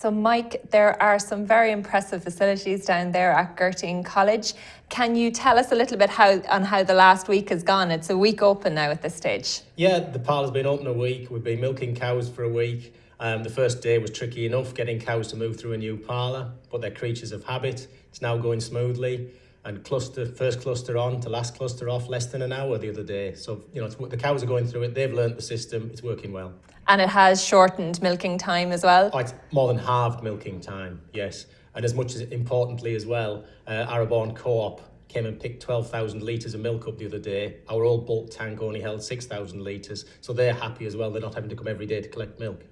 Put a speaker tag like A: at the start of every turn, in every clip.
A: So Mike, there are some very impressive facilities down there at Gurteen College. Can you tell us a little bit on how the last week has gone? It's a week open now at this stage.
B: Yeah, the parlour's been open a week. We've been milking cows for a week. The first day was tricky enough, getting cows to move through a new parlour, but they're creatures of habit. It's now going smoothly. And first cluster on to last cluster off, less than an hour the other day. So, the cows are going through it. They've learnt the system. It's working well.
A: And it has shortened milking time as well?
B: Oh, it's more than halved milking time, yes. And as much as importantly as well, Arborn Co-op came and picked 12,000 litres of milk up the other day. Our old bulk tank only held 6,000 litres. So they're happy as well. They're not having to come every day to collect milk.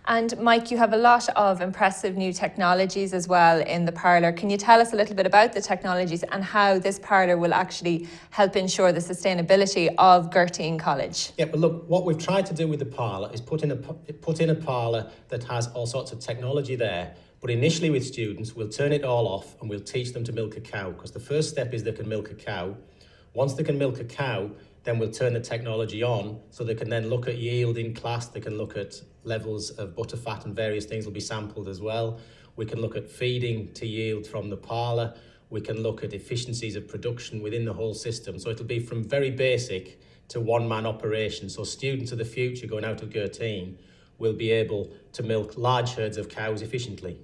A: And Mike, you have a lot of impressive new technologies as well in the parlour. Can you tell us a little bit about the technologies and how this parlour will actually help ensure the sustainability of Gurteen College?
B: Yeah, but look, what we've tried to do with the parlour is put in a parlour that has all sorts of technology there. But initially with students, we'll turn it all off and we'll teach them to milk a cow, because the first step is they can milk a cow. Once they can milk a cow, then we'll turn the technology on so they can then look at yield in class. They can look at levels of butterfat and various things will be sampled as well. We can look at feeding to yield from the parlour. We can look at efficiencies of production within the whole system. So it'll be from very basic to one-man operation. So students of the future going out of Gurteen will be able to milk large herds of cows efficiently.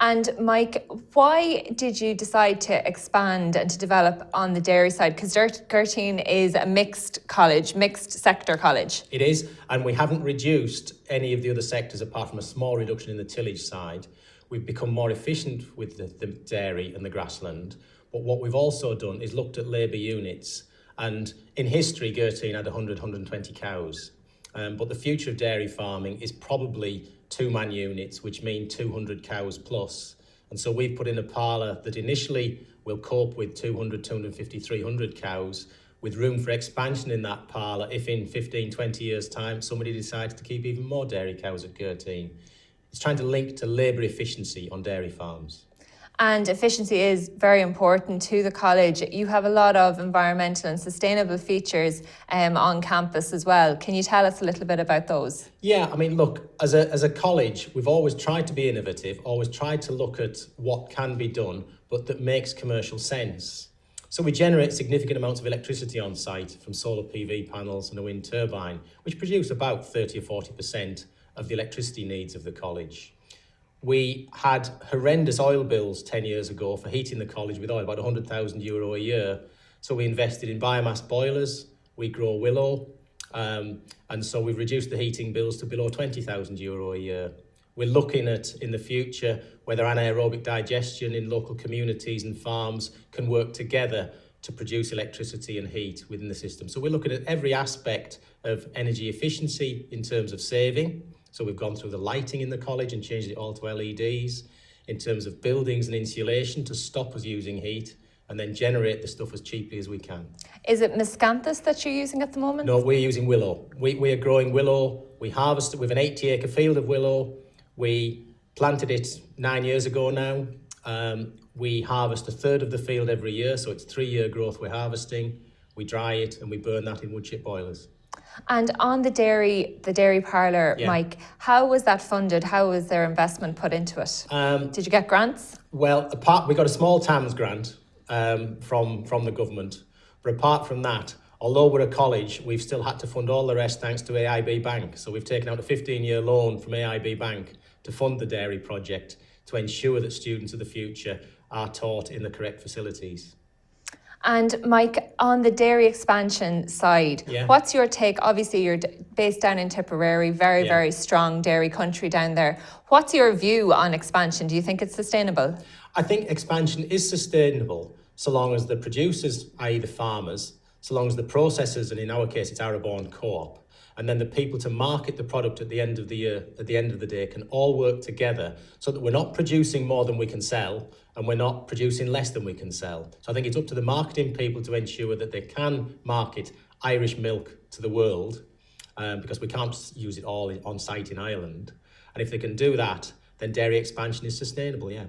A: And Mike, why did you decide to expand and to develop on the dairy side? Because Gurteen is a mixed sector college.
B: It is, and we haven't reduced any of the other sectors apart from a small reduction in the tillage side. We've become more efficient with the dairy and the grassland. But what we've also done is looked at labour units. And in history, Gurteen had 100, 120 cows. But the future of dairy farming is probably two-man units, which mean 200 cows plus. And so we've put in a parlour that initially will cope with 200, 250, 300 cows, with room for expansion in that parlour if in 15, 20 years' time somebody decides to keep even more dairy cows at Gurteen. It's trying to link to labour efficiency on dairy farms.
A: And efficiency is very important to the college. You have a lot of environmental and sustainable features on campus as well. Can you tell us a little bit about those?
B: Yeah, I mean, look, as a college, we've always tried to be innovative, always tried to look at what can be done, but that makes commercial sense. So we generate significant amounts of electricity on site from solar PV panels and a wind turbine, which produce about 30 or 40% of the electricity needs of the college. We had horrendous oil bills 10 years ago for heating the college with oil, about €100,000 a year. So we invested in biomass boilers, we grow willow, and so we've reduced the heating bills to below €20,000 a year. We're looking at, in the future, whether anaerobic digestion in local communities and farms can work together to produce electricity and heat within the system. So we're looking at every aspect of energy efficiency in terms of saving. So we've gone through the lighting in the college and changed it all to LEDs, in terms of buildings and insulation to stop us using heat and then generate the stuff as cheaply as we can.
A: Is it miscanthus that you're using at the moment?
B: No, we're using willow. We are growing willow. We harvested with an 80-acre field of willow. We planted it 9 years ago now. We harvest a third of the field every year, so it's 3-year growth we're harvesting. We dry it and we burn that in wood chip boilers.
A: And on the dairy parlour, yeah. Mike, how was that funded? How was their investment put into it? Did you get grants?
B: Well, we got a small TAMS grant from the government. But apart from that, although we're a college, we've still had to fund all the rest thanks to AIB Bank. So we've taken out a 15-year loan from AIB Bank to fund the dairy project to ensure that students of the future are taught in the correct facilities.
A: And Mike, on the dairy expansion side, yeah. What's your take? Obviously, you're based down in Tipperary, very strong dairy country down there. What's your view on expansion? Do you think it's sustainable?
B: I think expansion is sustainable so long as the producers, i.e. the farmers, so long as the processors, and in our case it's Arborn Co-op, and then the people to market the product at the end of the year, at the end of the day, can all work together so that we're not producing more than we can sell and we're not producing less than we can sell. So I think it's up to the marketing people to ensure that they can market Irish milk to the world because we can't use it all on site in Ireland. And if they can do that, then dairy expansion is sustainable, yeah.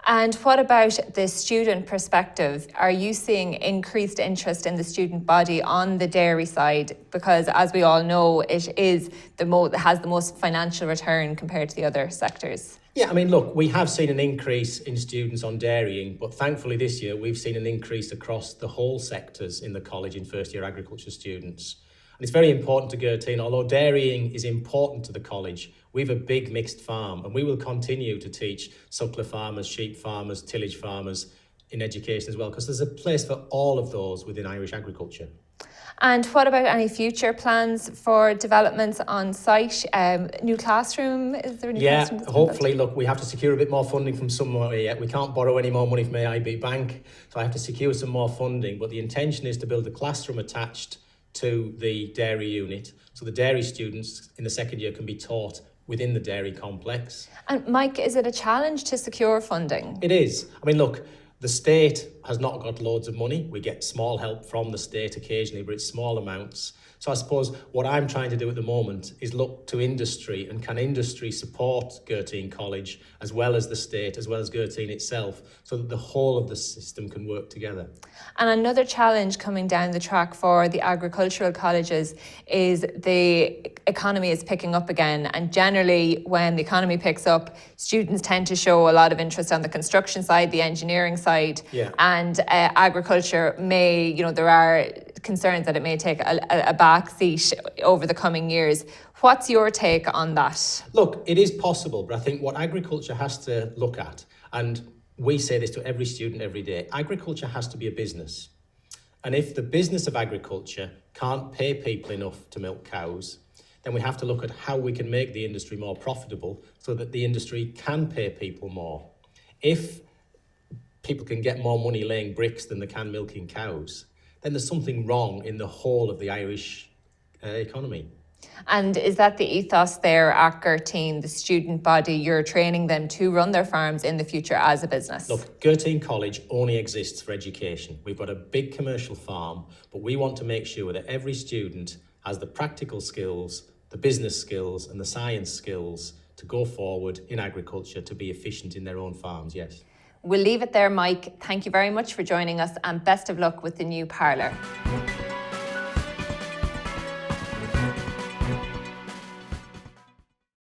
A: And what about the student perspective? Are you seeing increased interest in the student body on the dairy side? Because as we all know, it has the most financial return compared to the other sectors.
B: Yeah, I mean, look, we have seen an increase in students on dairying, but thankfully this year we've seen an increase across the whole sectors in the college in first year agriculture students. And it's very important to Gurteen, although dairying is important to the college, we have a big mixed farm and we will continue to teach suckler farmers, sheep farmers, tillage farmers in education as well, because there's a place for all of those within Irish agriculture.
A: And what about any future plans for developments on site? New classroom? Is there a new classroom?
B: Yeah, hopefully, look, we have to secure a bit more funding from somewhere yet. We can't borrow any more money from AIB Bank, so I have to secure some more funding. But the intention is to build a classroom attached to the dairy unit, so the dairy students in the second year can be taught within the dairy complex.
A: And Mike, is it a challenge to secure funding?
B: It is. I mean, look, the state has not got loads of money. We get small help from the state occasionally, but it's small amounts. So I suppose what I'm trying to do at the moment is look to industry, and can industry support Gurteen College as well as the state, as well as Gurteen itself, so that the whole of the system can work together.
A: And another challenge coming down the track for the agricultural colleges is the economy is picking up again. And generally, when the economy picks up, students tend to show a lot of interest on the construction side, the engineering side, and agriculture may, there are concerns that it may take a back seat over the coming years. What's your take on that?
B: Look, it is possible, but I think what agriculture has to look at, and we say this to every student every day, agriculture has to be a business. And if the business of agriculture can't pay people enough to milk cows, then we have to look at how we can make the industry more profitable so that the industry can pay people more. If people can get more money laying bricks than they can milking cows, then there's something wrong in the whole of the Irish economy.
A: And is that the ethos there at Gurteen, the student body, you're training them to run their farms in the future as a business?
B: Look, Gurteen College only exists for education. We've got a big commercial farm, but we want to make sure that every student has the practical skills, the business skills and the science skills to go forward in agriculture, to be efficient in their own farms, yes.
A: We'll leave it there, Mike. Thank you very much for joining us and best of luck with the new Parlour.